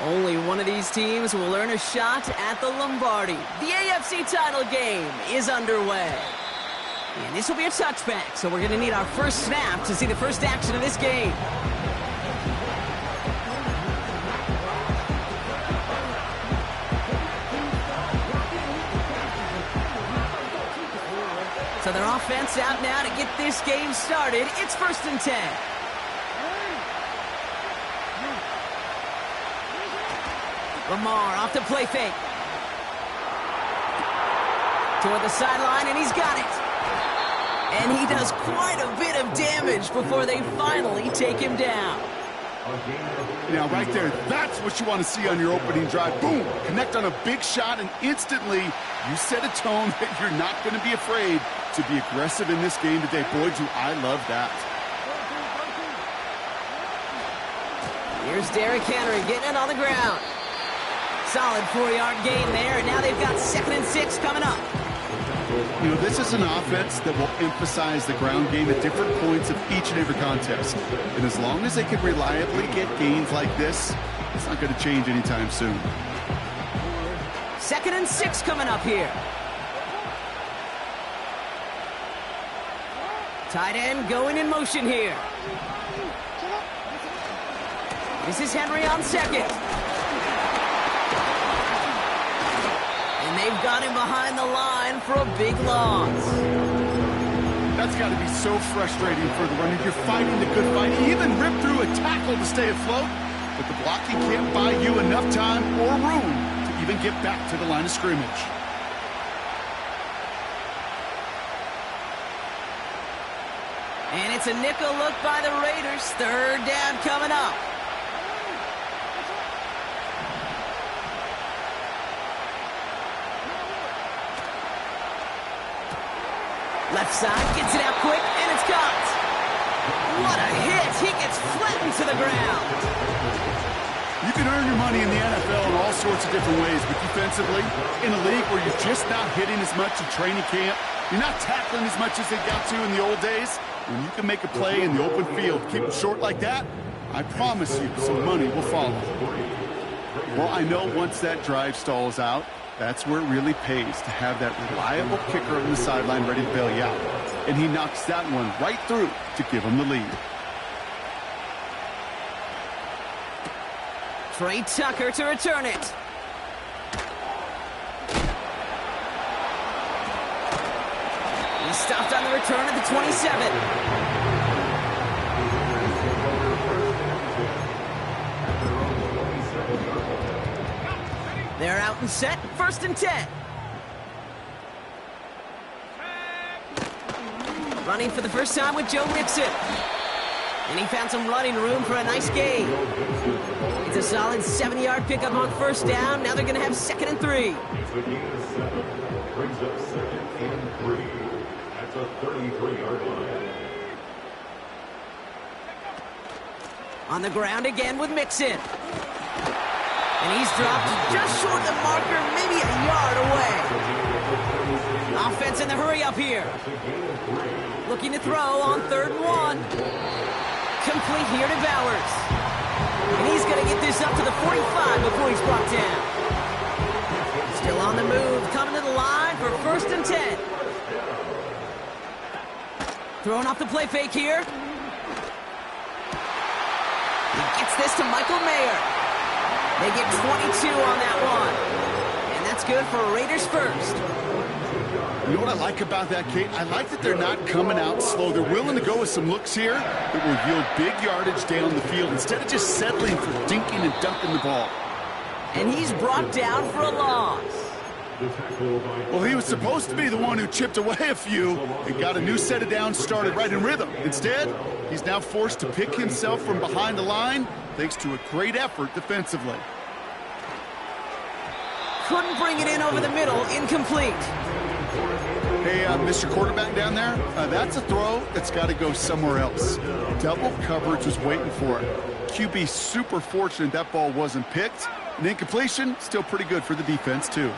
Only one of these teams will earn a shot at the Lombardi. The AFC title game is underway. And this will be a touchback, so we're going to need our first snap to see the first action of this game. So their offense out now to get this game started. It's 1st and 10. Lamar off the play fake. Toward the sideline, and he's got it. And he does quite a bit of damage before they finally take him down. Now, right there, that's what you want to see on your opening drive. Boom! Connect on a big shot, and instantly you set a tone that you're not going to be afraid to be aggressive in this game today. Boy, do I love that. Here's Derrick Henry getting it on the ground. Solid 4-yard gain there, and now they've got 2nd and 6 coming up. You know, this is an offense that will emphasize the ground game at different points of each and every contest. And as long as they can reliably get gains like this, it's not going to change anytime soon. 2nd and 6 coming up here. Tight end going in motion here. This is Henry on 2nd. And they've got him behind the line for a big loss. That's got to be so frustrating for the runner. You're fighting the good fight. He even ripped through a tackle to stay afloat, but the blocking can't buy you enough time or room to even get back to the line of scrimmage. And it's a nickel look by the Raiders. 3rd down coming up. Left side, gets it out quick, and it's caught. What a hit. He gets flattened to the ground. You can earn your money in the NFL in all sorts of different ways, but defensively, in a league where you're just not hitting as much in training camp, you're not tackling as much as they got to in the old days, when you can make a play in the open field, keep it short like that, I promise you some money will follow. Well, I know once that drive stalls out, that's where it really pays to have that reliable kicker on the sideline ready to bail you out. And he knocks that one right through to give him the lead. Trey Tucker to return it. He's stopped on the return at the 27. They're out and set, 1st and 10. Running for the first time with Joe Mixon. And he found some running room for a nice gain. It's a solid 7-yard pickup on 1st down. Now they're going to have 2nd and 3. Brings up 2nd and 3. That's a 33-yard line. On the ground again with Mixon. And he's dropped just short of the marker, maybe a yard away. Offense in the hurry up here. Looking to throw on 3rd and 1. Complete here to Bowers. And he's going to get this up to the 45 before he's brought down. Still on the move, coming to the line for 1st and 10. Throwing off the play fake here. He gets this to Michael Mayer. They get 22 on that one. And that's good for a Raiders first. You know what I like about that, Kate? I like that they're not coming out slow. They're willing to go with some looks here that will yield big yardage down the field instead of just settling for dinking and dunking the ball. And he's brought down for a loss. Well, he was supposed to be the one who chipped away a few and got a new set of downs started right in rhythm. Instead, he's now forced to pick himself from behind the line thanks to a great effort defensively. Couldn't bring it in over the middle, incomplete. Hey, Mr. Quarterback down there, that's a throw that's got to go somewhere else. Double coverage was waiting for it. QB super fortunate that ball wasn't picked. An incompletion, still pretty good for the defense, too.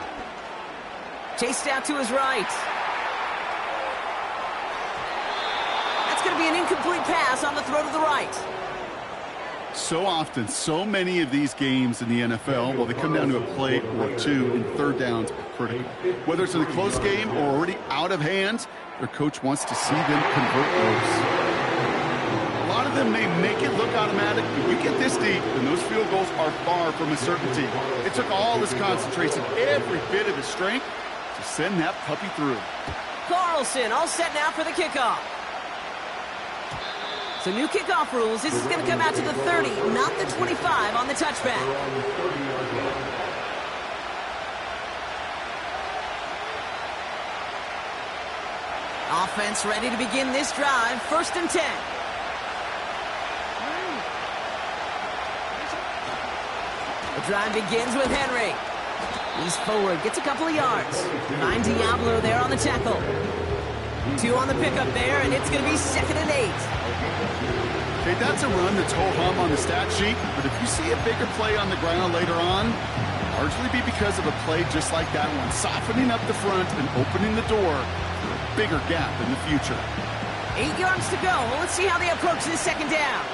Chased out to his right. That's going to to be an incomplete pass on the throw to the right. So often, so many of these games in the NFL, well, they come down to a play or two, and third downs are critical. Whether it's in a close game or already out of hand, their coach wants to see them convert those. A lot of them may make it look automatic, but you get this deep, and those field goals are far from a certainty. It took all his concentration, every bit of his strength, to send that puppy through. Carlson all set now for the kickoff. So new kickoff rules. This is going to come out to the 30, not the 25 on the touchback. Offense ready to begin this drive. 1st and 10. The drive begins with Henry. He's forward, gets a couple of yards. Finds Diablo there on the tackle. 2 on the pickup there, and it's going to be 2nd and 8. Okay, that's a run that's ho-hum on the stat sheet, but if you see a bigger play on the ground later on, largely be because of a play just like that one, softening up the front and opening the door for a bigger gap in the future. 8 yards to go. Well, let's see how they approach this 2nd down.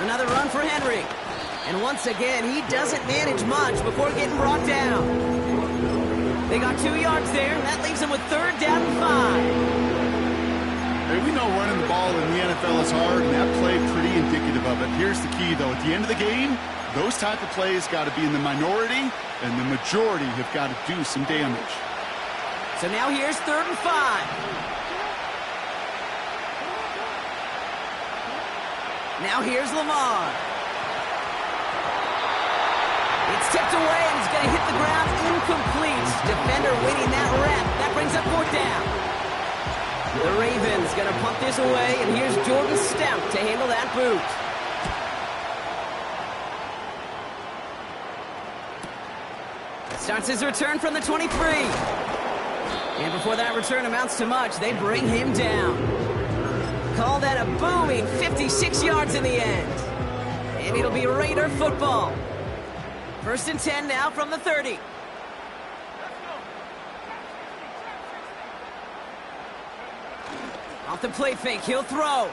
Another run for Henry. And once again, he doesn't manage much before getting brought down. They got 2 yards there, and that leaves them with 3rd down and 5. Hey, we know running the ball in the NFL is hard, and that play pretty indicative of it. Here's the key, though. At the end of the game, those type of plays got to be in the minority, and the majority have got to do some damage. So now here's 3rd and 5. Now here's Lamar. It's tipped away, and he's going to hit the ground incomplete. Defender winning that rep. That brings up 4th down. The Ravens going to punt this away, and here's Jordan Stout to handle that boot. Starts his return from the 23. And before that return amounts to much, they bring him down. Call that a booming 56 yards in the end. And it'll be Raider football. 1st and 10 now from the 30. Off the play fake, he'll throw.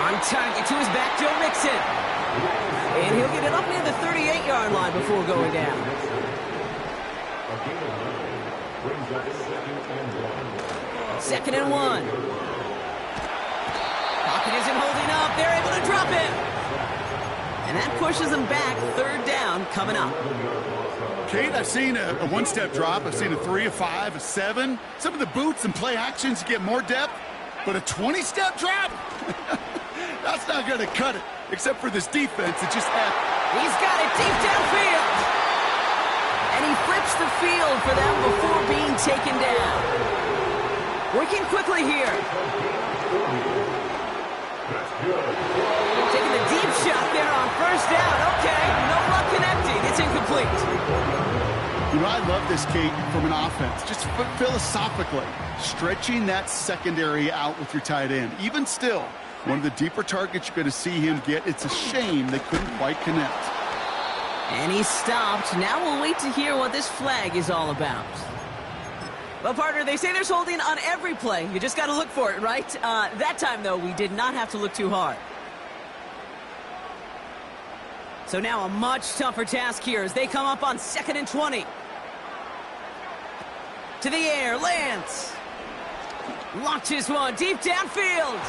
On target to his back, Joe Mixon. And he'll get it up near the 38-yard line before going down. Second and 1. Pocket isn't holding up. They're able to drop him. And that pushes them back. 3rd down coming up. Kate, I've seen a one-step drop. I've seen a 3, a 5, a 7. Some of the boots and play actions get more depth. But a 20-step drop? That's not going to cut it. Except for this defense that just had... He's got it deep downfield. And he flips the field for them before being taken down. Working quickly here. Taking the deep shot there on 1st down. Okay, no luck connecting. It's incomplete. You know, I love this, Kate, from an offense. Just philosophically, stretching that secondary out with your tight end. Even still, one of the deeper targets you're going to see him get. It's a shame they couldn't quite connect. And he stopped. Now we'll wait to hear what this flag is all about. Well, partner, they say there's holding on every play. You just got to look for it, right? That time, though, we did not have to look too hard. So now a much tougher task here as they come up on 2nd and 20. To the air, Lance. Launches one deep downfield.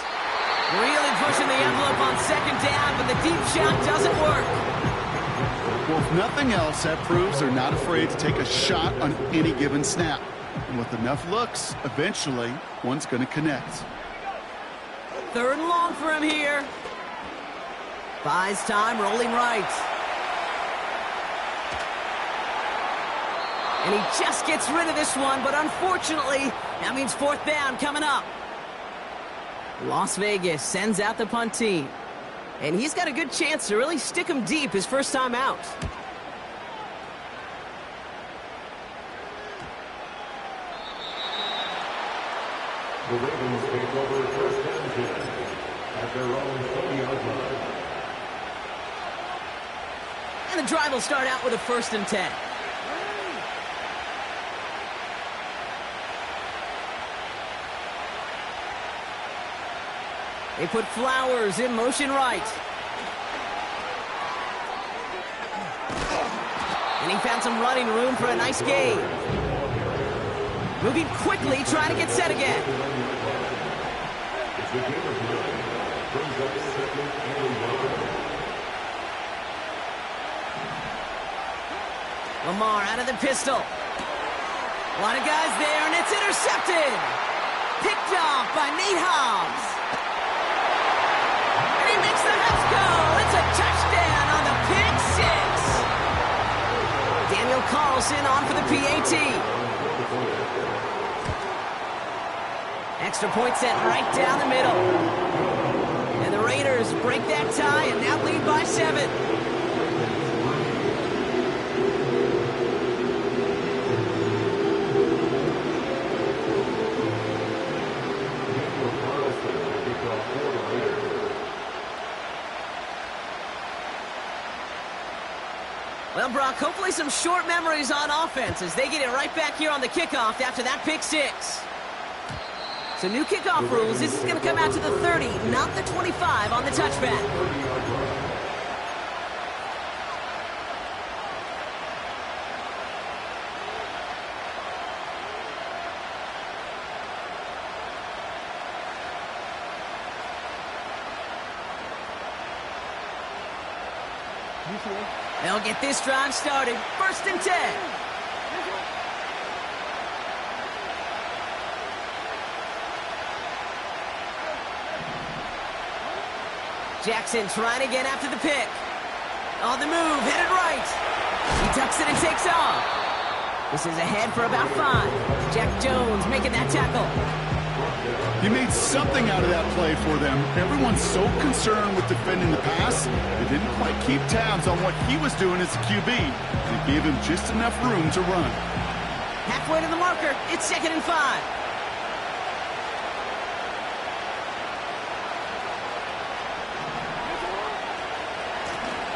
Really pushing the envelope on 2nd down, but the deep shot doesn't work. Well, if nothing else, that proves they're not afraid to take a shot on any given snap. And with enough looks, eventually, one's going to connect. 3rd and long for him here. Buys time, rolling right. And he just gets rid of this one, but unfortunately, that means 4th down coming up. Las Vegas sends out the punt team. And he's got a good chance to really stick him deep his first time out. The Ravens take over 1st and 10. at their own 20-yard line. And the drive will start out with a 1st and 10. They put Flowers in motion right. And he found some running room for a nice gain. Moving quickly, trying to get set again. It's the game of 9. Brings up 2nd and 1. Lamar out of the pistol. A lot of guys there, and it's intercepted. Picked off by Nate Hobbs. And he makes the Huffs go. It's a touchdown on the pick six. Daniel Carlson on for the PAT. Extra point set right down the middle. And the Raiders break that tie and now lead by 7. Well, Brock, hopefully some short memories on offense as they get it right back here on the kickoff after that pick six. So new kickoff rules. This is going to come out to the 30, not the 25 on the touchback. They'll get this drive started. 1st and 10. Jackson trying to get after the pick. On the move, headed right. He tucks it and takes off. This is ahead for about 5. Jack Jones making that tackle. He made something out of that play for them. Everyone's so concerned with defending the pass, they didn't quite keep tabs on what he was doing as a QB. They gave him just enough room to run. Halfway to the marker, it's 2nd and 5.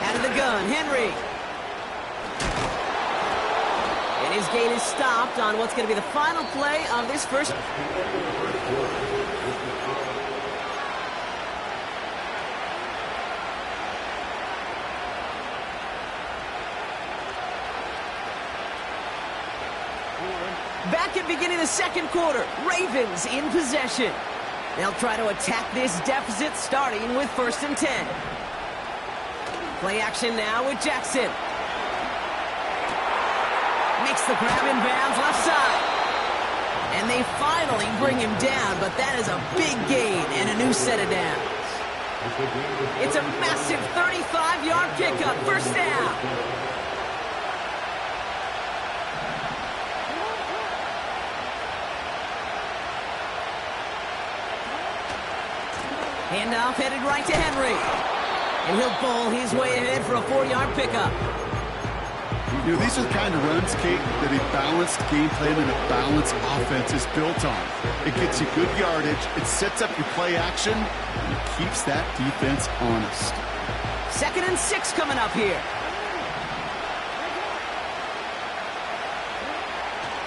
Out of the gun, Henry. And his gain is stopped on what's going to be the final play of this first. Back at beginning of the 2nd quarter, Ravens in possession. They'll try to attack this deficit starting with 1st and 10. Play action now with Jackson. Makes the grab in bounds left side. And they finally bring him down, but that is a big gain and a new set of downs. It's a massive 35-yard pickup, 1st down. Handoff headed right to Henry. And he'll bowl his way ahead for a 4-yard pickup. You know, these are the kind of runs, Kate, that a balanced game plan and a balanced offense is built on. It gets you good yardage, it sets up your play action, and it keeps that defense honest. 2nd and 6 coming up here.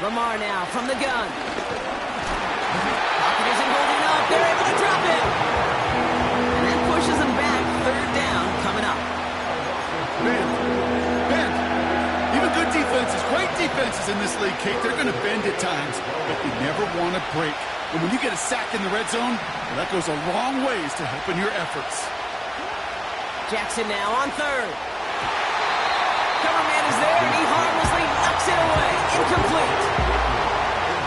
Lamar now from the gun. Pocket isn't holding up. They're able to drop it. And that pushes them back. 3rd down coming up. Man, even good defenses, great defenses in this league, Kate, they're going to bend at times, but they never want to break. And when you get a sack in the red zone, well, that goes a long ways to helping your efforts. Jackson now on 3rd. Cover man is there, and he harmlessly knocks it away. Incomplete.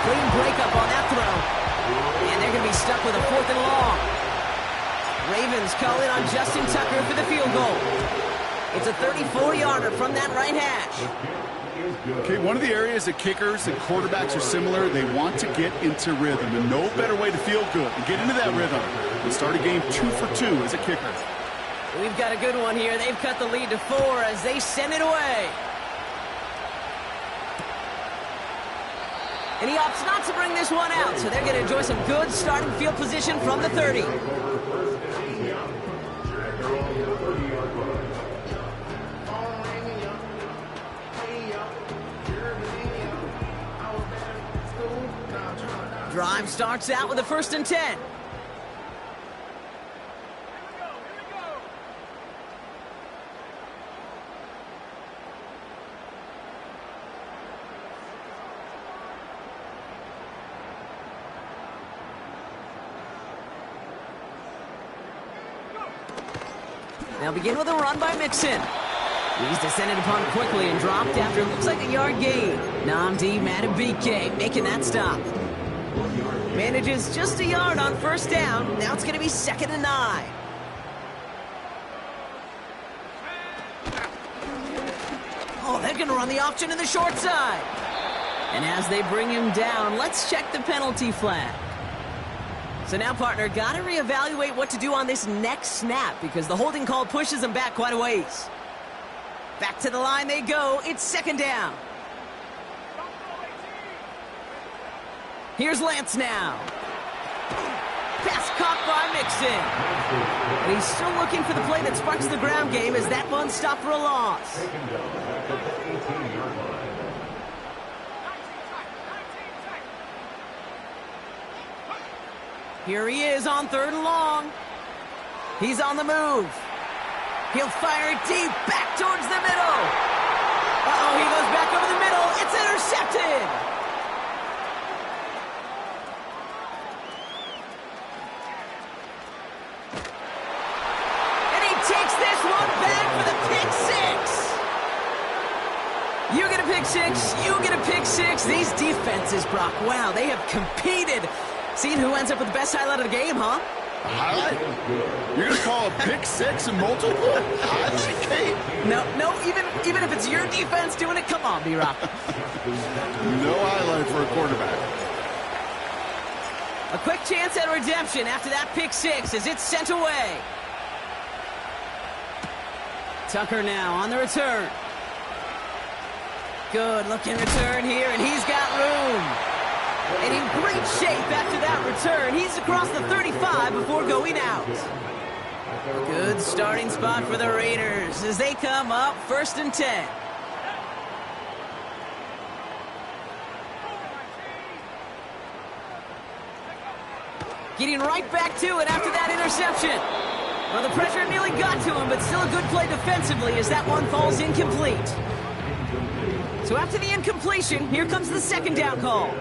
Clean breakup on that throw. And they're going to be stuck with a 4th and long. Ravens call in on Justin Tucker for the field goal. It's a 34-yarder from that right hash. Okay, one of the areas that kickers and quarterbacks are similar, they want to get into rhythm, and no better way to feel good and get into that rhythm than start a game 2 for 2 as a kicker. We've got a good one here. They've cut the lead to 4 as they send it away. And he opts not to bring this one out, so they're going to enjoy some good starting field position from the 30. Drive starts out with a 1st and 10. They'll begin with a run by Mixon. He's descended upon quickly and dropped after it looks like a yard gain. Namdi Madubuike making that stop. Manages just a yard on 1st down. Now it's going to be 2nd and 9. Oh, they're going to run the option in the short side. And as they bring him down, let's check the penalty flag. So now, partner, got to reevaluate what to do on this next snap because the holding call pushes them back quite a ways. Back to the line they go. It's 2nd down. Here's Lance now. Pass caught by Mixon. And he's still looking for the play that sparks the ground game as that one stopped for a loss. Here he is on 3rd and long. He's on the move. He'll fire it deep back towards the middle. Uh-oh, he goes back over the middle. It's intercepted. And he takes this one back for the pick six. You get a pick six. You get a pick six. These defenses, Brock, wow, they have competed. Seeing who ends up with the best highlight of the game, huh? A highlight? You're going to call a pick six and multiple? Highlight, Kate? No, even if it's your defense doing it, come on, B-Rock. No highlight for a quarterback. A quick chance at redemption after that pick six as it's sent away. Tucker now on the return. Good looking return here, and he's got room. And in great shape after that return. He's across the 35 before going out. Good starting spot for the Raiders as they come up 1st and 10. Getting right back to it after that interception. Well, the pressure nearly got to him, but still a good play defensively as that one falls incomplete. So after the incompletion, here comes the 2nd down call.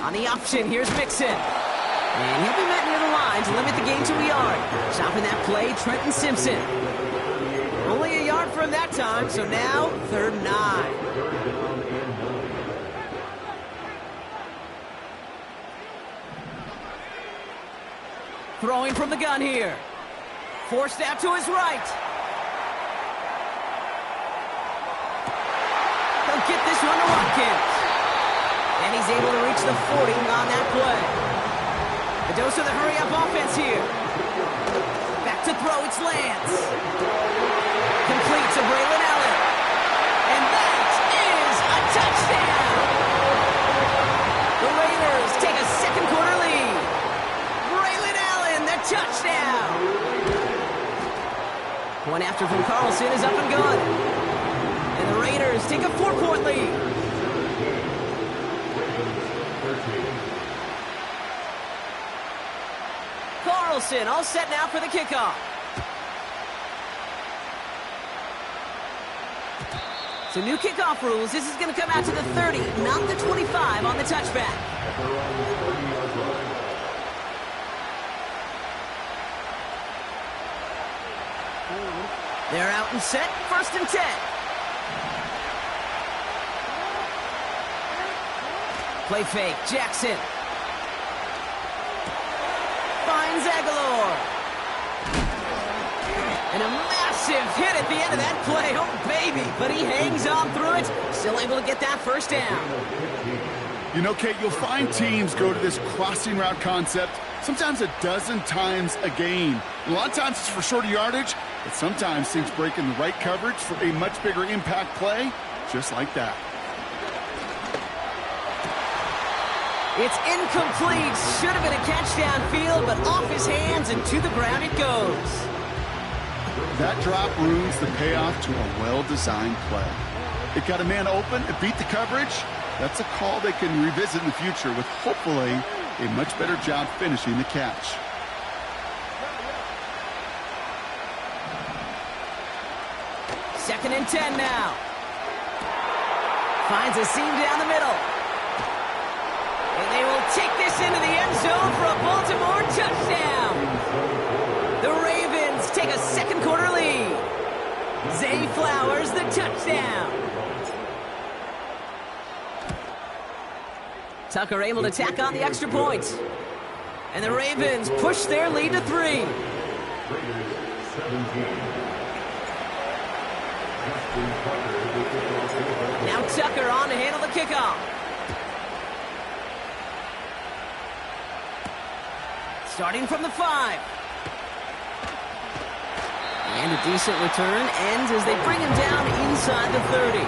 On the option, here's Mixon. And he'll be met near the line to limit the gain to a yard. Stopping that play, Trenton Simpson. Only a yard from that time, so now 3rd and 9. Throwing from the gun here. Forced out to his right. He'll get this one to Watkins. And he's able to reach the 40 on that play. A dose of the hurry-up offense here. Back to throw, it's Lance. Complete to Braylon Allen. And that is a touchdown! The Raiders take a 2nd quarter lead. Braylon Allen, the touchdown! One after from Carlson is up and good. And the Raiders take a 4-point lead. Carlson all set now for the kickoff. So new kickoff rules. This is going to come out to the 30, not the 25 on the touchback. They're out and set. 1st and 10. Play fake. Jackson. Finds Aguilar. And a massive hit at the end of that play. Oh, baby. But he hangs on through it. Still able to get that 1st down. You know, Kate, you'll find teams go to this crossing route concept sometimes a dozen times a game. A lot of times it's for shorter yardage, but sometimes teams break in the right coverage for a much bigger impact play, just like that. It's incomplete. Should have been a catch downfield, but off his hands and to the ground it goes. That drop ruins the payoff to a well-designed play. It got a man open, it beat the coverage, That's a call they can revisit in the future with hopefully a much better job finishing the catch. Second and 10 now. Finds a seam down the middle. And they will take this into the end zone for a Baltimore touchdown. The Ravens take a second quarter lead. Zay Flowers, the touchdown. Tucker able to tack on the extra point. And the Ravens push their lead to 3. Now Tucker on to handle the kickoff. Starting from the 5. And a decent return ends as they bring him down inside the 30.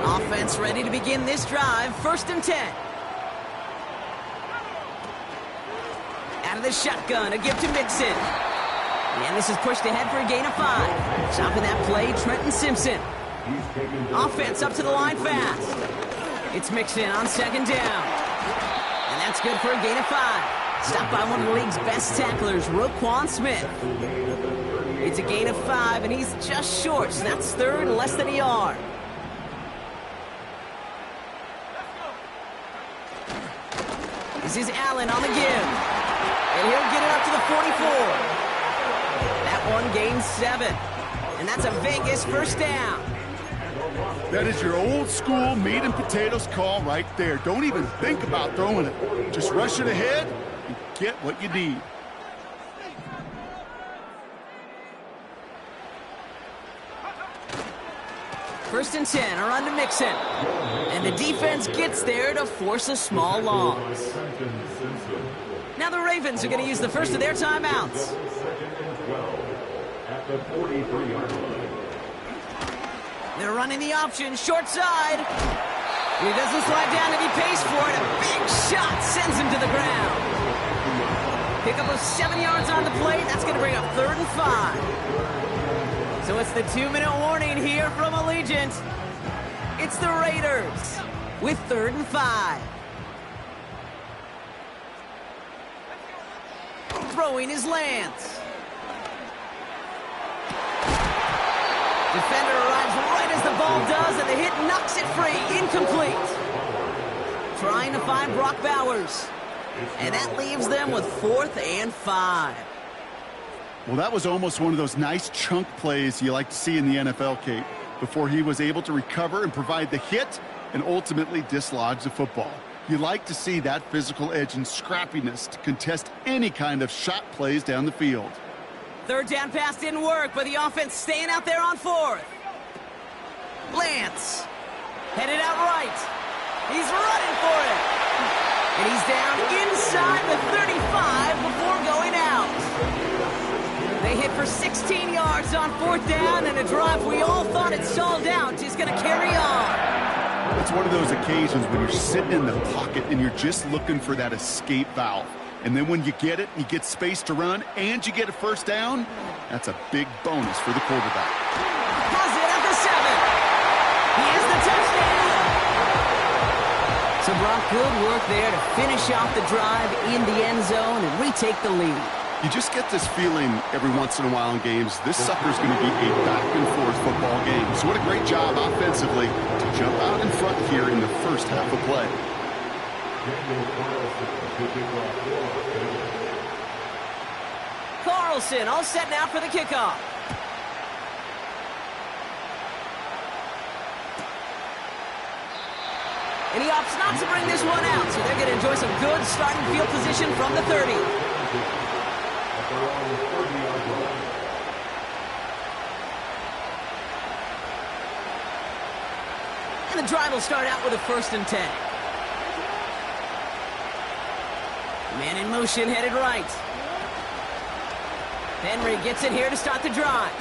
Offense ready to begin this drive. First and 10. Out of the shotgun, a give to Mixon. And this is pushed ahead for a gain of 5. Stopping that play, Trenton Simpson. Offense up to the line fast. It's Mixon on second down. And that's good for a gain of 5. Stopped by one of the league's best tacklers, Roquan Smith. It's a gain of 5, and he's just short, so that's third, less than a yard. This is Allen on the give. And he'll get it up to the 44. That one gains 7. And that's a Vegas first down. That is your old school meat and potatoes call right there. Don't even think about throwing it. Just rush it ahead and get what you need. First and 10, a run to Mixon. And the defense gets there to force a small loss. Now the Ravens are going to use the first of their timeouts. They're running the option, short side. He doesn't slide down and he pays for it. A big shot sends him to the ground. Pick up of 7 yards on the play. That's going to bring up 3rd and 5. So it's the 2-minute warning here from Allegiant. It's the Raiders with 3rd and 5. Throwing is Lance. Defender arrives right as the ball does, and the hit knocks it free. Incomplete. Trying to find Brock Bowers. And that leaves them with 4th and 5. Well, that was almost one of those nice chunk plays you like to see in the NFL, Kate, before he was able to recover and provide the hit and ultimately dislodge the football. You like to see that physical edge and scrappiness to contest any kind of shot plays down the field. 3rd down pass didn't work, but the offense staying out there on 4th. Lance headed out right. He's running for it. And he's down inside the 35 before going out. They hit for 16 yards on 4th down, and a drive we all thought it stalled out is going to carry on. It's one of those occasions when you're sitting in the pocket and you're just looking for that escape valve. And then when you get it, you get space to run, and you get a first down, that's a big bonus for the quarterback. Has it at the 7. He has the touchdown. So Brock, good work there to finish off the drive in the end zone and retake the lead. You just get this feeling every once in a while in games, this sucker's going to be a back-and-forth football game. So what a great job offensively to jump out in front here in the first half of play. Carlson all set now for the kickoff. And he opts not to bring this one out, so they're going to enjoy some good starting field position from the 30. And the drive will start out with a 1st and 10. Man in motion, headed right. Henry gets it here to start the drive.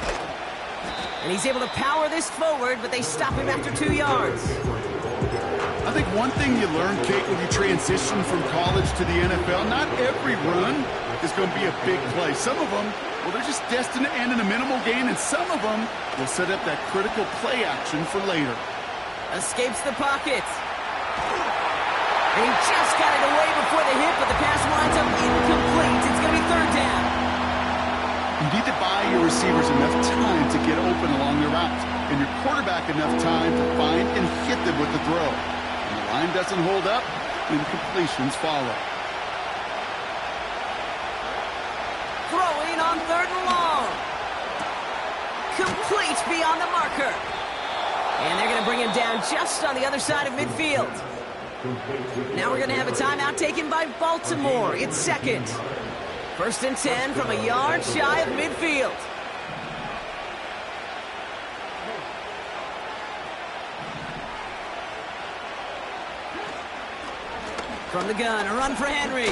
And he's able to power this forward, but they stop him after 2 yards. I think one thing you learn, Kate, when you transition from college to the NFL, not every run is going to be a big play. Some of them Well, they're just destined to end in a minimal gain, and some of them will set up that critical play action for later. Escapes the pocket. And he just got it away before the hit, but the pass winds up incomplete. It's going to be third down. You need to buy your receivers enough time to get open along their route, and your quarterback enough time to find and hit them with the throw. When the line doesn't hold up, incompletions follow. Throwing on third and long. Complete beyond the marker. And they're going to bring him down just on the other side of midfield. Now we're going to have a timeout taken by Baltimore. It's second. First and 10 from a yard shy of midfield. From the gun, a run for Henry.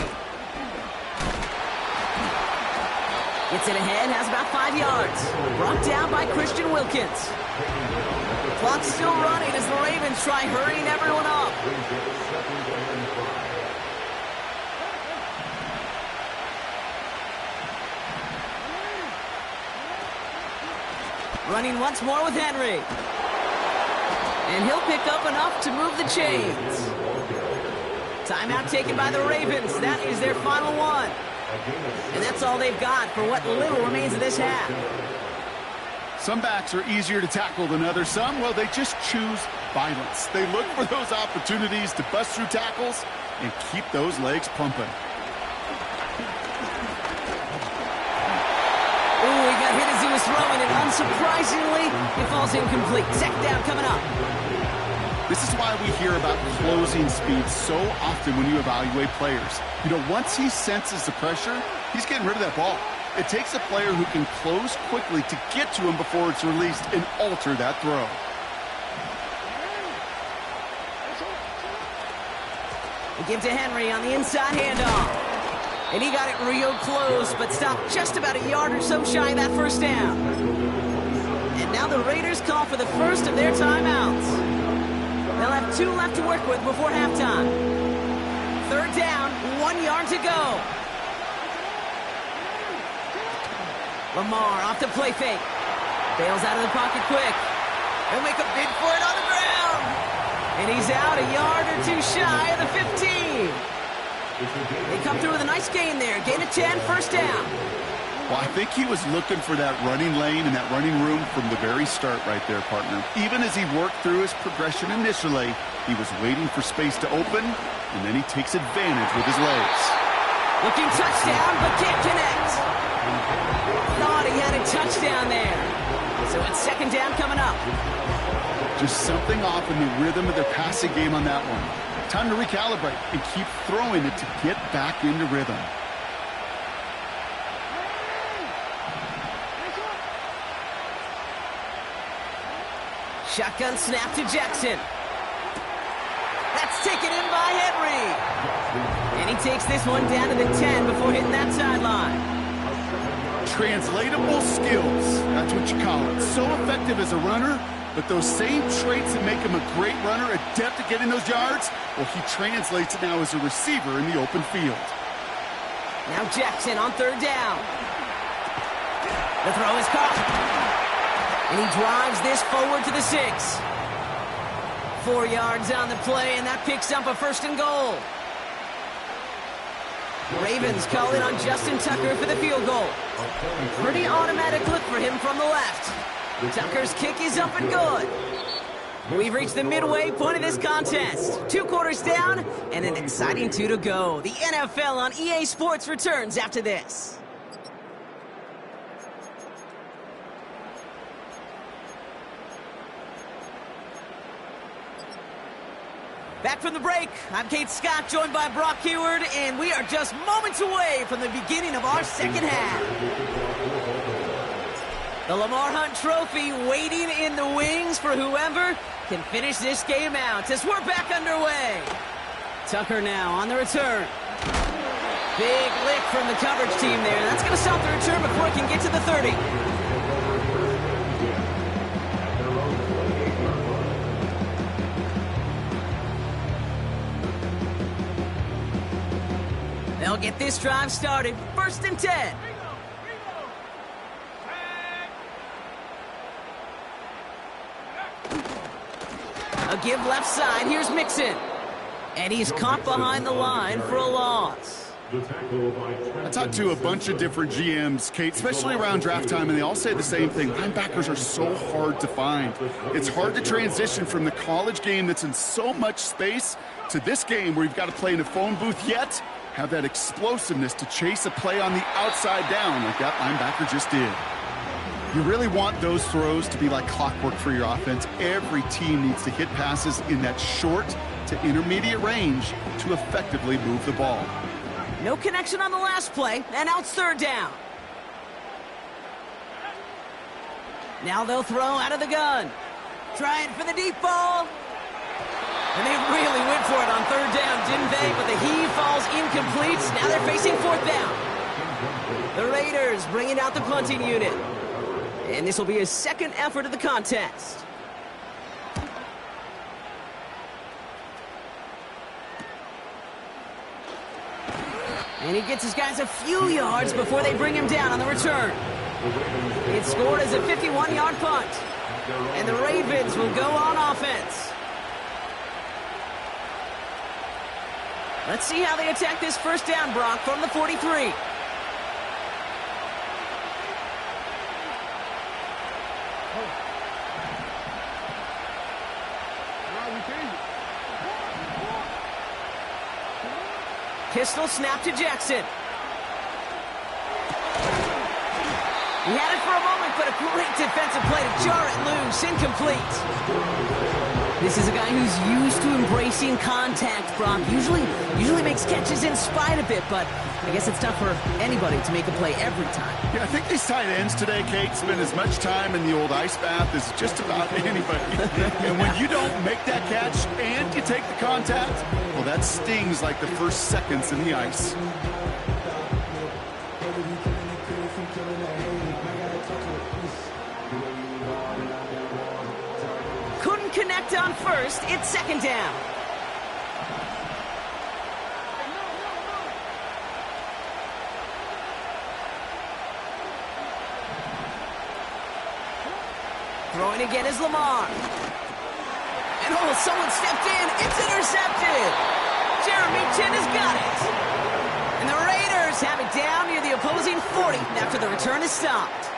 Gets it ahead, has about 5 yards. Brought down by Christian Wilkins. Clock's still running as the Ravens try hurrying everyone up. Running once more with Henry. And he'll pick up enough to move the chains. Timeout taken by the Ravens. That is their final one. And that's all they've got for what little remains of this half. Some backs are easier to tackle than others. Some, well, they just choose violence. They look for those opportunities to bust through tackles and keep those legs pumping. Ooh, he got hit as he was throwing, and unsurprisingly, it falls incomplete. Second down coming up. This is why we hear about closing speed so often when you evaluate players. You know, once he senses the pressure, he's getting rid of that ball. It takes a player who can close quickly to get to him before it's released and alter that throw. We give to Henry on the inside handoff. And he got it real close, but stopped just about a yard or so shy of that first down. And now the Raiders call for the first of their timeouts. They'll have 2 left to work with before halftime. Third down, 1 yard to go. Lamar off the play fake. Bails out of the pocket quick. He'll make a bid for it on the ground. And he's out a yard or 2 shy of the 15. They come through with a nice gain there. Gain of 10, first down. Well, I think he was looking for that running lane and that running room from the very start right there, partner. Even as he worked through his progression initially, he was waiting for space to open, and then he takes advantage with his legs. Looking touchdown, but can't connect. Thought he had a touchdown there. So it's second down coming up. Just something off in the rhythm of their passing game on that one. Time to recalibrate and keep throwing it to get back into rhythm. Shotgun snap to Jackson. That's taken in by Henry. And he takes this one down to the 10 before hitting that sideline. Translatable skills, that's what you call it. So effective as a runner, but those same traits that make him a great runner, adept at getting those yards, well, he translates it now as a receiver in the open field. Now Jackson on third down. The throw is caught. And he drives this forward to the 6. 4 yards on the play, and that picks up a first and goal. Ravens call in on Justin Tucker for the field goal. Pretty automatic look for him from the left. Tucker's kick is up and good. We've reached the midway point of this contest. 2 quarters down and an exciting 2 to go. The NFL on EA Sports returns after this. Back from the break, I'm Kate Scott, joined by Brock Heward, and we are just moments away from the beginning of our second half. The Lamar Hunt Trophy waiting in the wings for whoever can finish this game out as we're back underway. Tucker now on the return. Big lick from the coverage team there. That's going to stop the return before it can get to the 30. They'll get this drive started. First and 10. A give left side. Here's Mixon. And he's caught behind the line for a loss. I talked to a bunch of different GMs, Kate, especially around draft time, and they all say the same thing. Linebackers are so hard to find. It's hard to transition from the college game that's in so much space to this game where you've got to play in a phone booth, yet have that explosiveness to chase a play on the outside down like that linebacker just did. You really want those throws to be like clockwork for your offense. Every team needs to hit passes in that short to intermediate range to effectively move the ball. No connection on the last play, and now it's third down. Now they'll throw out of the gun. Trying for the deep ball. And they really went for it on third down, didn't they? But the heave falls incomplete. Now they're facing fourth down. The Raiders bringing out the punting unit. And this will be his second effort of the contest. And he gets his guys a few yards before they bring him down on the return. It's scored as a 51-yard punt. And the Ravens will go on offense. Let's see how they attack this first down, Brock, from the 43. Pistol snap to Jackson. He had it for a moment, but a great defensive play to jar it loose. Incomplete. This is a guy who's used to embracing contact, Brock. Usually makes catches in spite of it, but I guess it's tough for anybody to make a play every time. Yeah, I think these tight ends today, Kate, spend as much time in the old ice bath as just about anybody. And when you don't make that catch and you take the contact, well, that stings like the first seconds in the ice. Couldn't connect on first. It's second down. Throwing again is Lamar. And someone stepped in. It's intercepted. Jeremy Chin has got it. And the Raiders have it down near the opposing 40 after the return is stopped.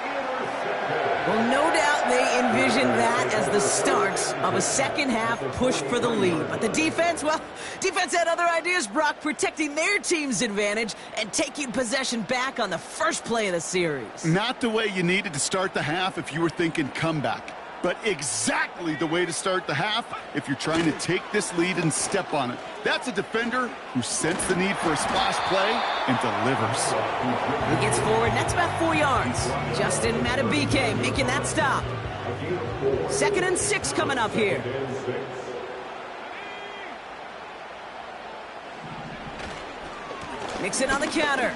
Well, no doubt they envisioned that as the start of a second-half push for the lead. But the defense, well, defense had other ideas, Brock, protecting their team's advantage and taking possession back on the first play of the series. Not the way you needed to start the half if you were thinking comeback, but exactly the way to start the half if you're trying to take this lead and step on it. That's a defender who sensed the need for a splash play and delivers. He gets forward, and that's about 4 yards. Justin Matabike making that stop. 2nd and 6 coming up here. Mixon on the counter.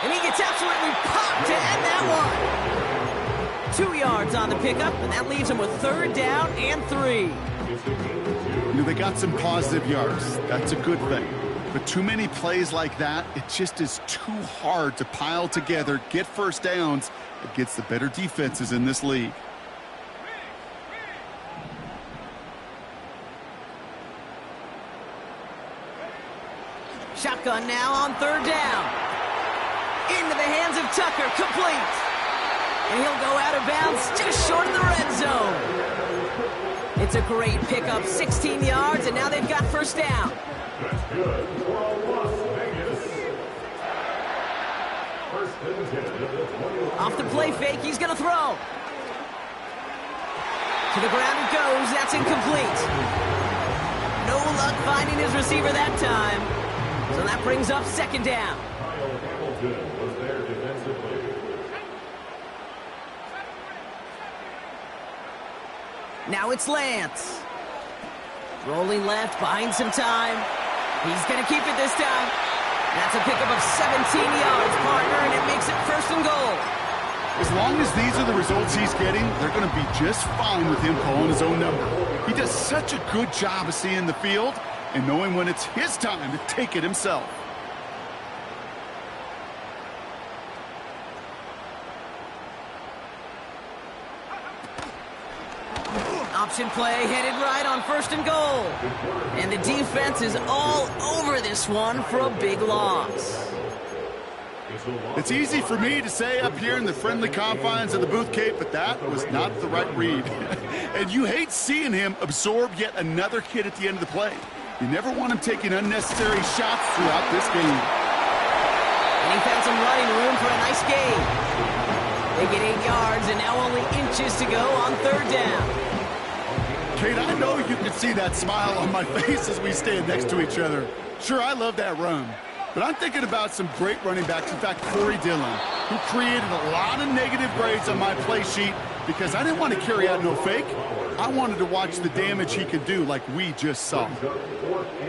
And he gets absolutely popped to end that one. 2 yards on the pickup, and that leaves him with third down and 3. You know, they got some positive yards. That's a good thing. But too many plays like that, it just is too hard to pile together, get first downs against the better defenses in this league. Shotgun now on third down. Into the hands of Tucker, complete. And he'll go out of bounds just short of the red zone. It's a great pickup, 16 yards, and now they've got first down. That's good for Las Vegas. First and 10 of the 20. Off the play fake, he's going to throw. To the ground it goes, that's incomplete. No luck finding his receiver that time. So that brings up second down. Kyle Hamilton was there defensively. Now it's Lance. Rolling left, buying some time. He's going to keep it this time. That's a pickup of 17 yards, partner, and it makes it first and goal. As long as these are the results he's getting, they're going to be just fine with him calling his own number. He does such a good job of seeing the field and knowing when it's his time to take it himself. Option play headed right on 1st and goal. And the defense is all over this one for a big loss. It's easy for me to say up here in the friendly confines of the Booth Cape, but that was not the right read. And you hate seeing him absorb yet another hit at the end of the play. You never want him taking unnecessary shots throughout this game. And he found some running room for a nice gain. They get 8 yards and now only inches to go on 3rd down. Kate, I know you can see that smile on my face as we stand next to each other. Sure, I love that run. But I'm thinking about some great running backs. In fact, Corey Dillon, who created a lot of negative grades on my play sheet because I didn't want to carry out no fake. I wanted to watch the damage he could do like we just saw.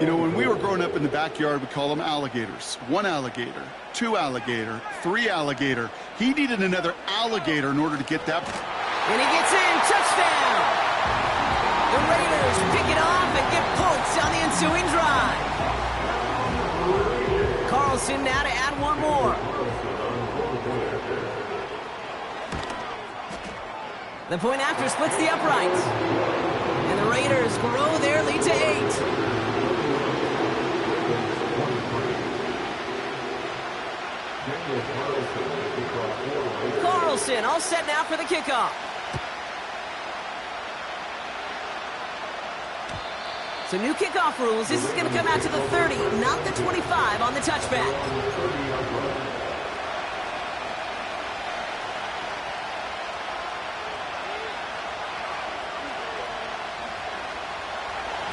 You know, when we were growing up in the backyard, we call them alligators. 1 alligator, 2 alligator, 3 alligator. He needed another alligator in order to get that. And he gets in, touchdown! The Raiders pick it off and get points on the ensuing drive. Carlson now to add 1 more. The point after splits the uprights. And the Raiders grow their lead to 8. Carlson all set now for the kickoff. So new kickoff rules. This is going to come out to the 30, not the 25 on the touchback.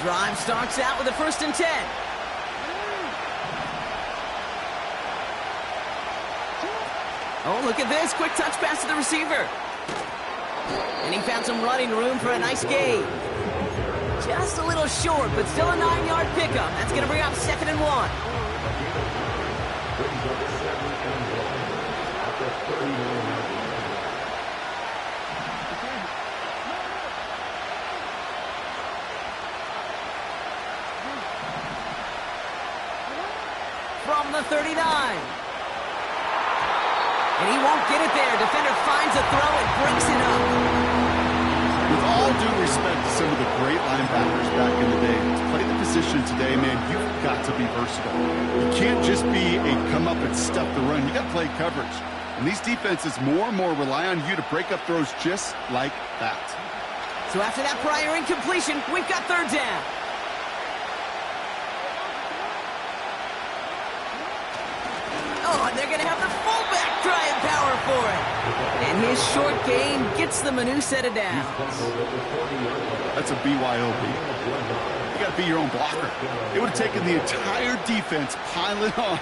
Drive starts out with a 1st and 10. Oh, look at this. Quick touch pass to the receiver. And he found some running room for a nice gain. Just a little short, but still a 9-yard pickup. That's going to bring up 2nd and 1. From the 39. And he won't get it there. Defender finds a throw and breaks it up. With all due respect to some of the great linebackers back in the day, to play the position today, man, you've got to be versatile. You can't just be a come up and stuff the run. You got to play coverage. And these defenses more and more rely on you to break up throws just like that. So after that prior incompletion, we've got 3rd down. Oh, and they're going to have the fullback trying power for it. And his short gain gets them a new set of downs. That's a BYOB. You got to be your own blocker. It would have taken the entire defense piling on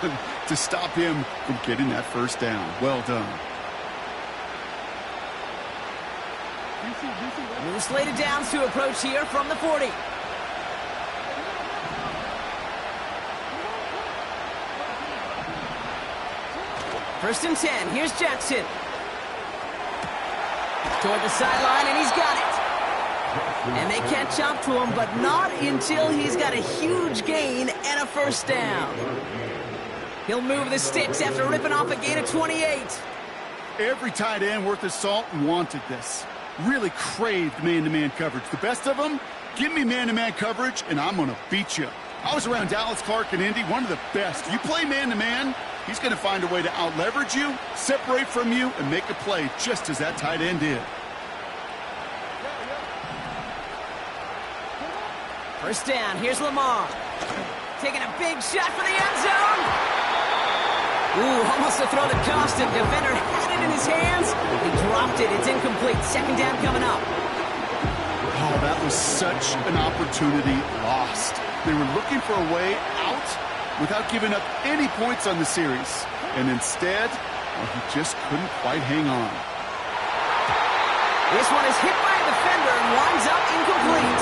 to stop him from getting that 1st down. Well done. New slated downs to approach here from the 40. First and 10. Here's Jackson. Toward the sideline, and he's got it. And they catch up to him, but not until he's got a huge gain and a 1st down. He'll move the sticks after ripping off a gain of 28. Every tight end worth his salt wanted this. Really craved man-to-man coverage. The best of them, give me man-to-man coverage, and I'm going to beat you. I was around Dallas Clark and Indy, one of the best. You play man-to-man, he's going to find a way to out-leverage you, separate from you, and make a play just as that tight end did. 1st down, here's Lamar. Taking a big shot for the end zone. Ooh, almost a throw that cost him. Defender had it in his hands. He dropped it. It's incomplete. 2nd down coming up. Oh, that was such an opportunity lost. They were looking for a way out without giving up any points on the series. And instead, well, he just couldn't quite hang on. This one is hit by a defender and winds up incomplete.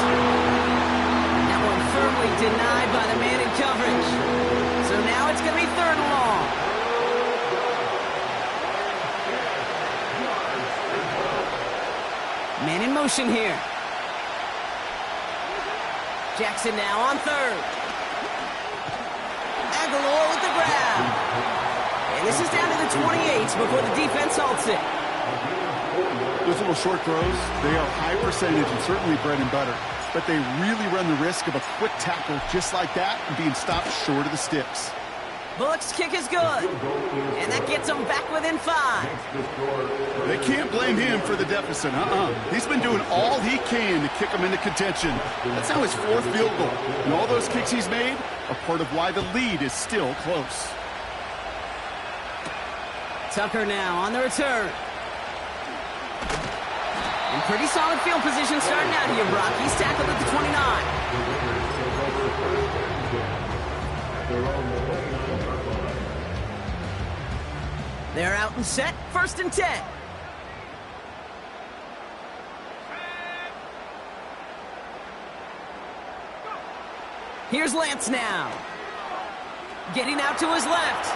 That one firmly denied by the man in coverage. So now it's going to be 3rd and long. Man in motion here. Jackson now on 3rd. Aguilar with the grab. And this is down to the 28 before the defense halts it. Those little short throws, they are high percentage and certainly bread and butter. But they really run the risk of a quick tackle just like that and being stopped short of the sticks. Bullock's kick is good. And that gets them back within 5. They can't blame him for the deficit. He's been doing all he can to kick them into contention. That's now his 4th field goal. And all those kicks he's made are part of why the lead is still close. Tucker now on the return. In pretty solid field position starting out here, Brock. He's tackled at the 29. They're out and set, 1st and 10. Here's Lance now. Getting out to his left.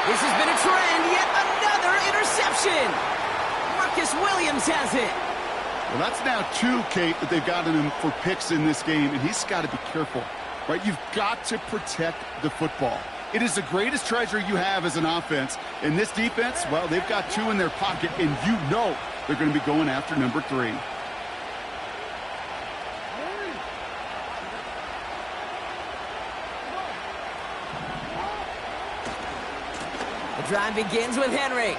This has been a trend, yet another interception. Marcus Williams has it. Well, that's now 2, Kate, that they've gotten him for picks in this game, and he's got to be careful, right? You've got to protect the football. It is the greatest treasure you have as an offense. And this defense, well, they've got 2 in their pocket, and you know they're going to be going after number 3. The drive begins with Henry.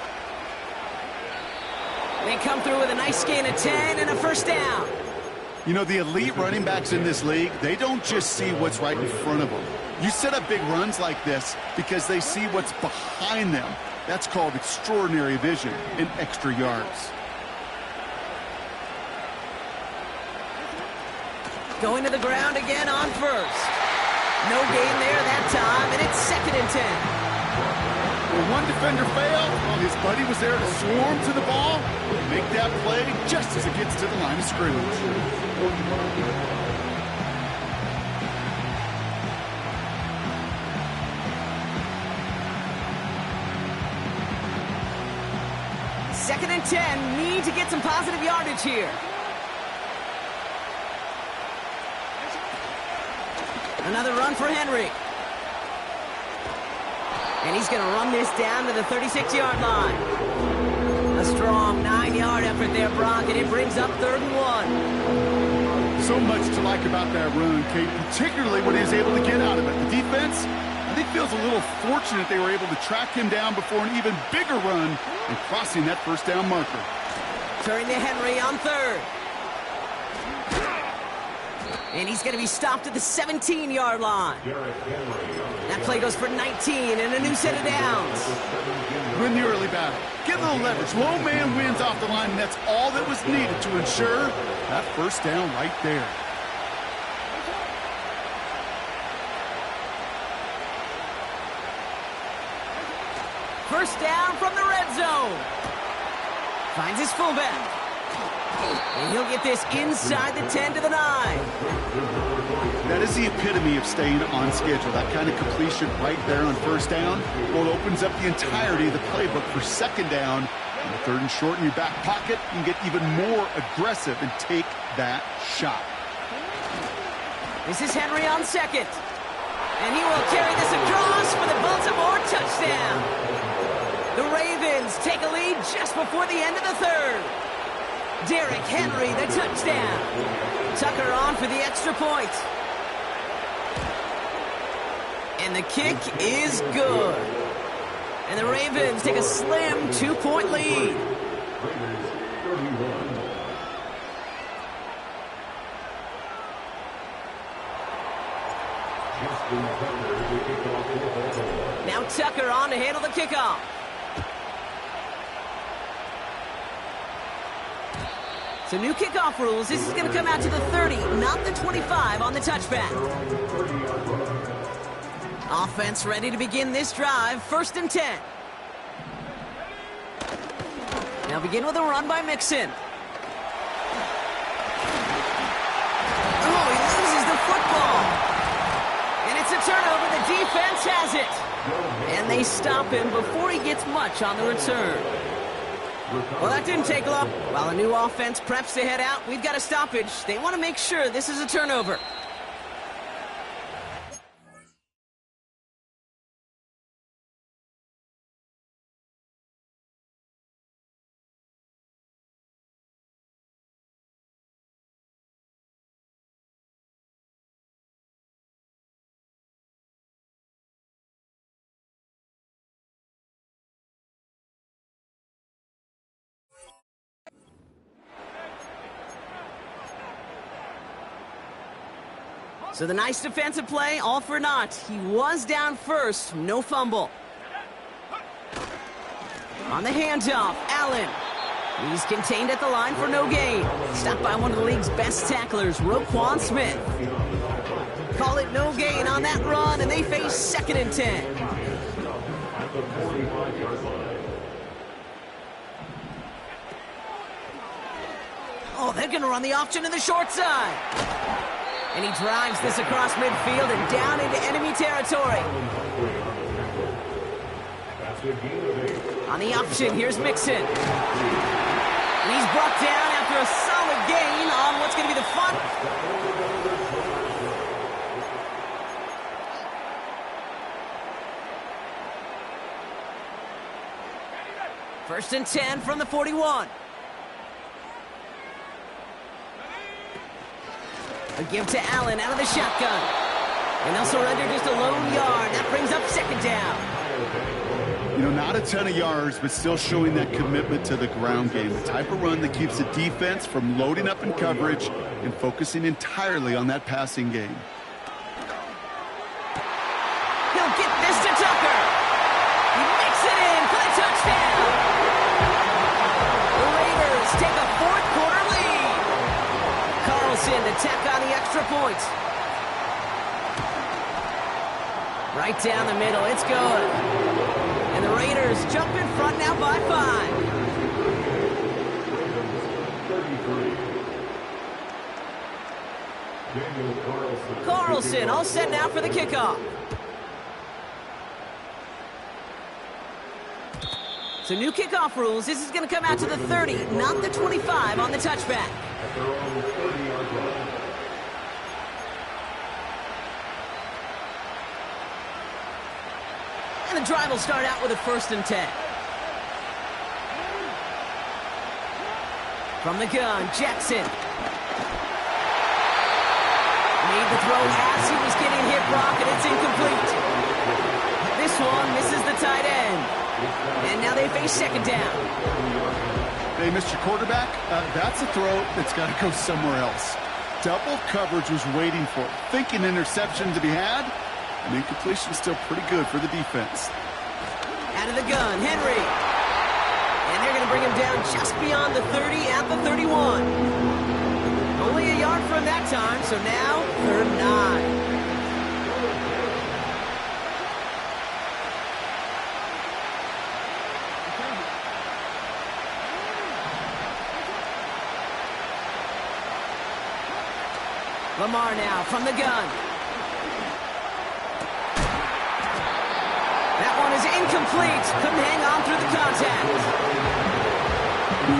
They come through with a nice gain of 10 and a 1st down. You know, the elite running backs in this league, they don't just see what's right in front of them. You set up big runs like this because they see what's behind them. That's called extraordinary vision and extra yards. Going to the ground again on 1st. No gain there that time, and it's 2nd and 10. When one defender failed, well, his buddy was there to swarm to the ball and make that play just as it gets to the line of scrimmage. Second and 10, need to get some positive yardage here. Another run for Henry. And he's going to run this down to the 36-yard line. A strong 9-yard effort there, Brock, and it brings up 3rd and 1. So much to like about that run, Kate, particularly when he was able to get out of it. The defense, I think, feels a little fortunate they were able to track him down before an even bigger run and crossing that 1st down marker. Turning to Henry on 3rd. And he's going to be stopped at the 17-yard line. That play goes for 19 and a new set of downs. Win the early battle. Get a little leverage. Low man wins off the line, and that's all that was needed to ensure that 1st down right there. First down from the red zone. Finds his fullback. And he'll get this inside the 10 to the 9. That is the epitome of staying on schedule. That kind of completion right there on 1st down. Well, it opens up the entirety of the playbook for 2nd down. On the 3rd and short in your back pocket, you can get even more aggressive and take that shot. This is Henry on 2nd. And he will carry this across for the Baltimore touchdown. The Ravens take a lead just before the end of the 3rd. Derrick Henry, the touchdown. Tucker on for the extra point. And the kick is good. And the Ravens take a slim 2-point lead. Now Tucker on to handle the kickoff. So new kickoff rules. This is going to come out to the 30, not the 25 on the touchback. Offense ready to begin this drive. 1st and 10. Now begin with a run by Mixon. Oh, he loses the football. And it's a turnover. The defense has it. And they stop him before he gets much on the return. Well, that didn't take long. While a new offense preps to head out, we've got a stoppage. They want to make sure this is a turnover. So the nice defensive play, all for naught. He was down first, no fumble. On the handoff, Allen. He's contained at the line for no gain. Stopped by one of the league's best tacklers, Roquan Smith. Call it no gain on that run, and they face 2nd and 10. At the 45-yard line. Oh, they're going to run the option in the short side. And he drives this across midfield and down into enemy territory. On the option, here's Mixon. And he's brought down after a solid gain on what's going to be the fun. 1st and 10 from the 41. A give to Allen out of the shotgun. And they'll surrender just a lone yard. That brings up 2nd down. You know, not a ton of yards, but still showing that commitment to the ground game. The type of run that keeps the defense from loading up in coverage and focusing entirely on that passing game. He'll get this to Tucker. He makes it in for the touchdown. The Raiders take a 4th-quarter lead. Carlson to tack on the extra point. Right down the middle, it's good. And the Raiders jump in front now by 5. Carlson all set now for the kickoff. So new kickoff rules. This is going to come out to the 30, not the 25 on the touchback. And the drive will start out with a 1st and 10. From the gun, Jackson. Made the throw as he was getting hit, Brock, and it's incomplete. This one misses the tight end. And now they face 2nd down. Hey, Mr. Quarterback, that's a throw that's got to go somewhere else. Double coverage was waiting for it. Thinking interception to be had. And incompletion still pretty good for the defense. Out of the gun, Henry. And they're going to bring him down just beyond the 30 at the 31. Only a yard from that time, so now 3rd and 9. Lamar now from the gun. That one is incomplete. Couldn't hang on through the contact.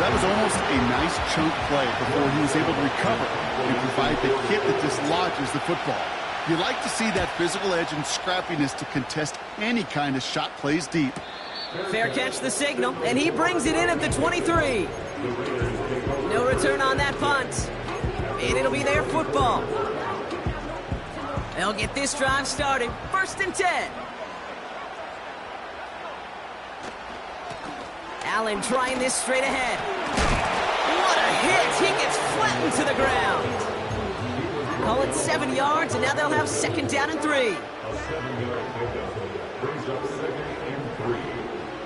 That was almost a nice chunk play before he was able to recover and provide the hit that dislodges the football. You like to see that physical edge and scrappiness to contest any kind of shot plays deep. Fair catch, the signal, and he brings it in at the 23. No return on that punt. And it'll be their football. They'll get this drive started. 1st and 10. Allen trying this straight ahead. What a hit! He gets flattened to the ground. Call it 7 yards, and now they'll have 2nd down and 3. A 7-yard pickup brings up 2nd and 3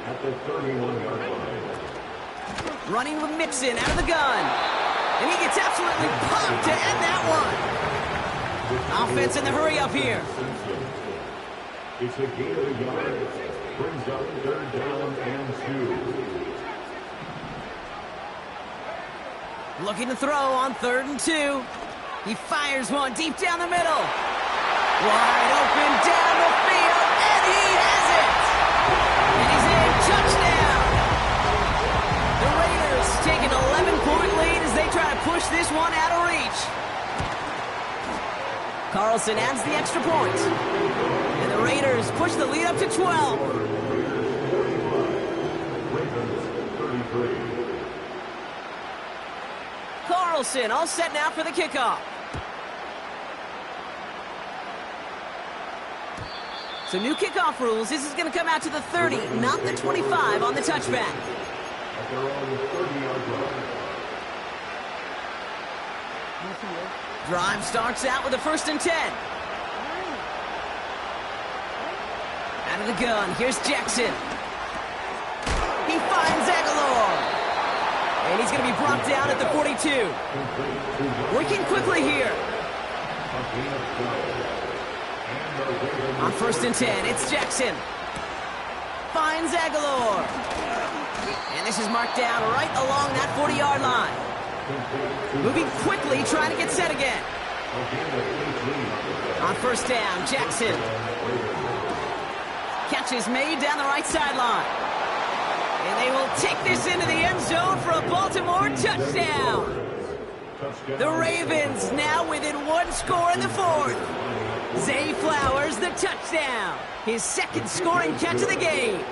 at the 31-yard line. Running with Mixon out of the gun. And he gets absolutely pumped to end that one. Offense in the hurry up here. It's a gain of a yard. Brings up 3rd down and 2. Looking to throw on 3rd and 2. He fires one deep down the middle. Wide open down the field, and he has it. And he's in. Touchdown. The Raiders take an 11-point lead as they try to push this one out of reach. Carlson adds the extra point. And the Raiders push the lead up to 12. Ravens 33. Carlson all set now for the kickoff. So new kickoff rules. This is going to come out to the 30, not the 25 on the touchback. At their own 30-yard line. Drive starts out with a 1st and 10. Out of the gun, here's Jackson. He finds Aguilar. And he's going to be brought down at the 42. Working quickly here. On 1st and 10, it's Jackson. Finds Aguilar. And this is marked down right along that 40-yard line. Moving quickly, trying to get set again. On 1st down, Jackson. Catch is made down the right sideline. And they will take this into the end zone for a Baltimore touchdown. The Ravens now within 1 score in the 4th. Zay Flowers, the touchdown. His 2nd scoring catch of the game.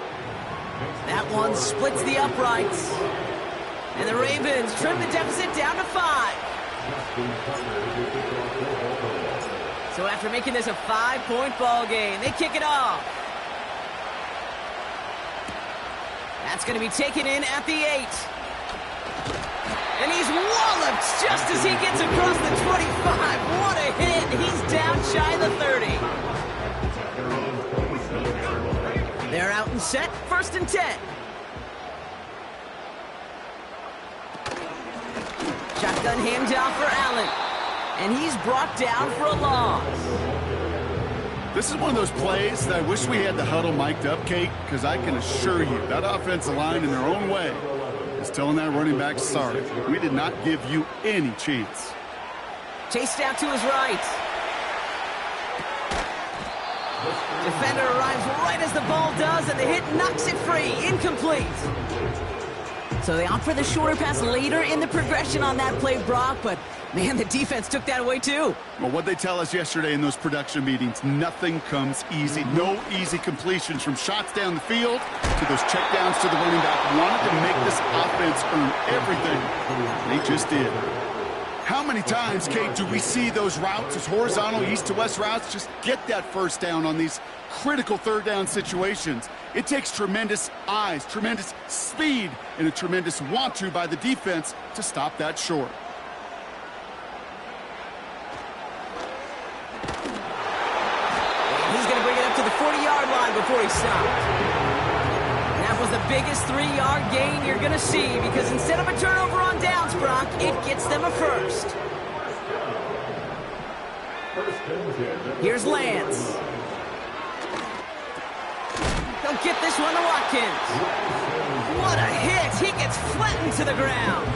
That one splits the uprights. And the Ravens trim the deficit down to 5. So after making this a 5-point ball game, they kick it off. That's going to be taken in at the 8. And he's walloped just as he gets across the 25. What a hit. He's down shy of the 30. They're out and set. 1st and 10. Shotgun handoff for Allen. And he's brought down for a loss. This is one of those plays that I wish we had the huddle mic'd up, Kate, because I can assure you that offensive line in their own way is telling that running back, sorry, we did not give you any chance. Chased out to his right. Defender arrives right as the ball does, and the hit knocks it free. Incomplete. So they opt for the shorter pass later in the progression on that play, Brock, but man, the defense took that away too. Well, what they tell us yesterday in those production meetings, nothing comes easy. No easy completions from shots down the field to those checkdowns to the running back. Wanted to make this offense earn everything. They just did. How many times, Kate, do we see those routes, those horizontal east to west routes, just get that 1st down on these critical 3rd down situations? It takes tremendous eyes, tremendous speed, and a tremendous want-to by the defense to stop that short. He's going to bring it up to the 40-yard line before he stopped. That was the biggest 3-yard gain you're going to see because instead of a turnover on downs, Brock, it gets them a 1st. Here's Lance. He'll get this one to Watkins. What a hit. He gets flattened to the ground.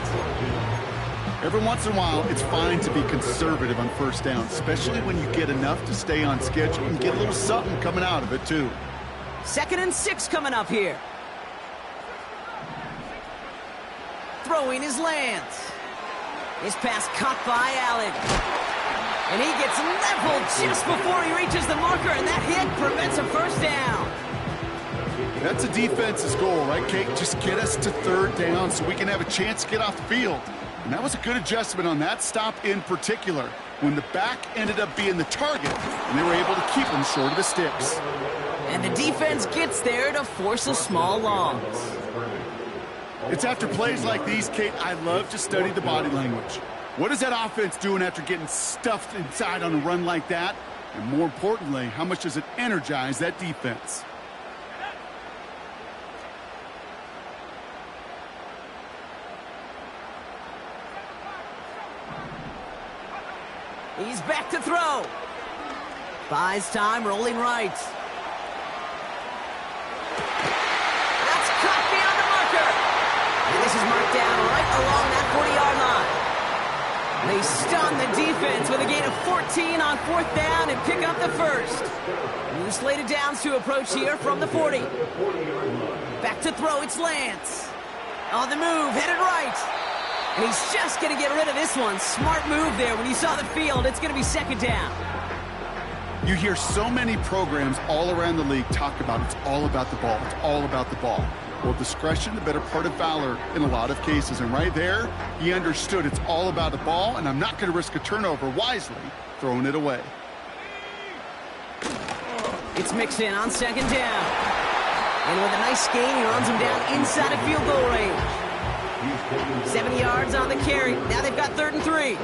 Every once in a while, it's fine to be conservative on 1st down, especially when you get enough to stay on schedule and get a little something coming out of it, too. 2nd and 6 coming up here. Throwing is Lance. His pass caught by Allen. And he gets leveled just before he reaches the marker, and that hit prevents a 1st down. That's a defense's goal, right, Kate? Just get us to 3rd down so we can have a chance to get off the field. And that was a good adjustment on that stop in particular, when the back ended up being the target, and they were able to keep him short of the sticks. And the defense gets there to force a small loss. It's after plays like these, Kate, I love to study the body language. What is that offense doing after getting stuffed inside on a run like that? And more importantly, how much does it energize that defense? He's back to throw. Buys time, rolling right. That's caught beyond the marker. And this is marked down right along that 40-yard line. They stun the defense with a gain of 14 on 4th down and pick up the 1st. New slated downs to approach here from the 40. Back to throw, it's Lance. On the move, headed right. And he's just going to get rid of this one. Smart move there. When you saw the field, it's going to be 2nd down. You hear so many programs all around the league talk about it's all about the ball. It's all about the ball. Well, discretion, the better part of valor in a lot of cases. And right there, he understood it's all about the ball, and I'm not going to risk a turnover wisely, throwing it away. It's mixed in on 2nd down. And with a nice gain, he runs him down inside of field goal range. 70 yards on the carry. Now they've got 3rd and 3.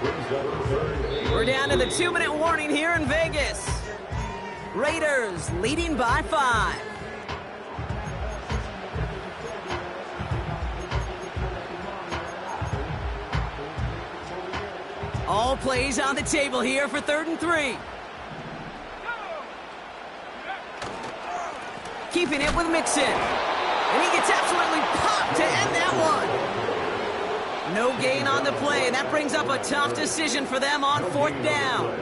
We're down to the 2-minute warning here in Vegas. Raiders leading by 5. All plays on the table here for 3rd and 3. Keeping it with Mixon. And he gets absolutely popped to end that one. No gain on the play, and that brings up a tough decision for them on 4th down.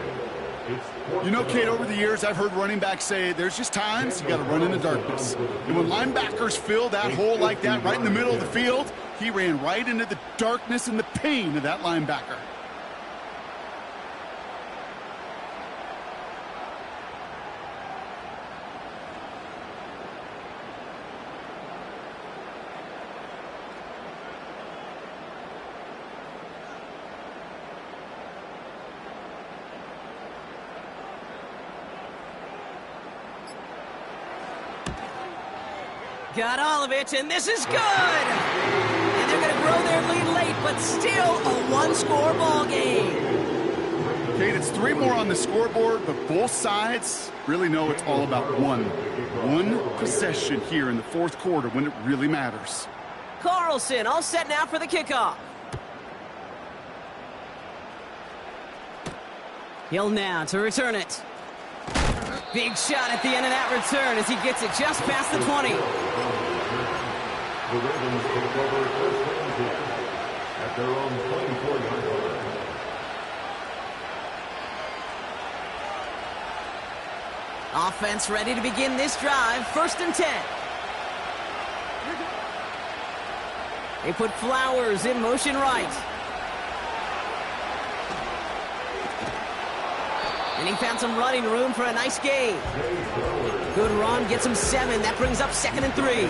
You know, Kate, over the years, I've heard running backs say there's just times you got to run in the darkness. And when linebackers fill that hole like that right in the middle of the field, he ran right into the darkness and the pain of that linebacker. Got all of it, and this is good! And they're going to grow their lead late, but still a one-score ball game. Kate, it's 3 more on the scoreboard, but both sides really know it's all about one possession here in the 4th quarter when it really matters. Carlson all set now for the kickoff. Hill now to return it. Big shot at the end of that return as he gets it just past the 20. The Ravens take over 1st and 10 at their own 24-yard line. Offense ready to begin this drive. 1st and 10. They put Flowers in motion right. And he found some running room for a nice gain. Good run, gets him 7. That brings up 2nd and 3.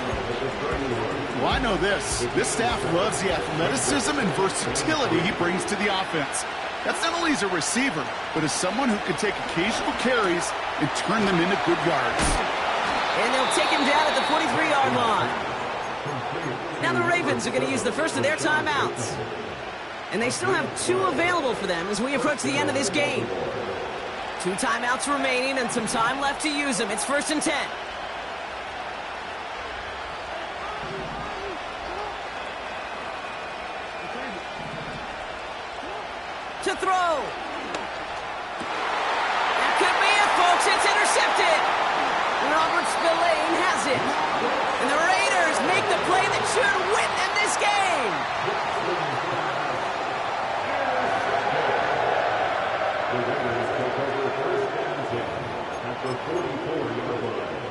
Well, I know this. This staff loves the athleticism and versatility he brings to the offense. That's not only as a receiver, but as someone who can take occasional carries and turn them into good yards. And they'll take him down at the 43-yard line. Now the Ravens are going to use the first of their timeouts. And they still have 2 available for them as we approach the end of this game. 2 timeouts remaining and some time left to use them. It's 1st and 10. To throw. That could be it, folks. It's intercepted. Robert Spillane has it. And the Raiders make the play that should win them this game. The Ravens take over 1st and 10 at the 44-yard line.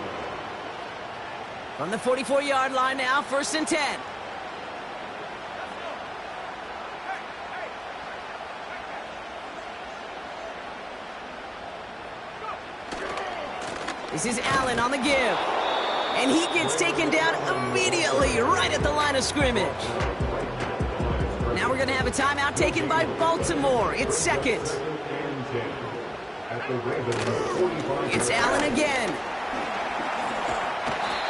From the 44-yard line now, 1st and 10. This is Allen on the give. And he gets taken down immediately right at the line of scrimmage. Now we're going to have a timeout taken by Baltimore. It's 2nd. It's Allen again.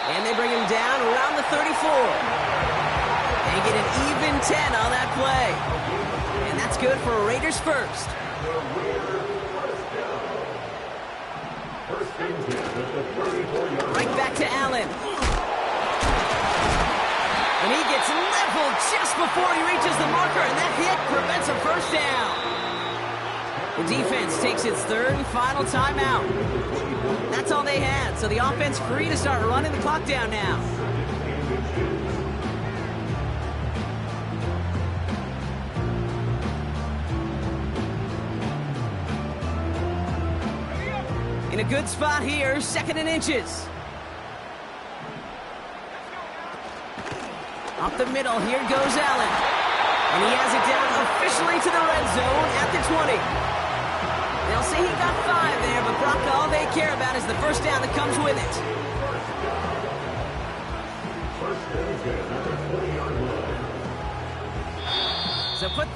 And they bring him down around the 34. They get an even 10 on that play. And that's good for a Raiders first. Right back to Allen. And he gets leveled just before he reaches the marker, and that hit prevents a first down. The defense takes its 3rd and final timeout. That's all they had, so the offense free to start running the clock down now. In a good spot here, 2nd and inches. Up the middle, here goes Allen. And he has it down officially to the red zone at the 20. They'll say he got 5 there, but Brock, all they care about is the first down that comes with it. So put this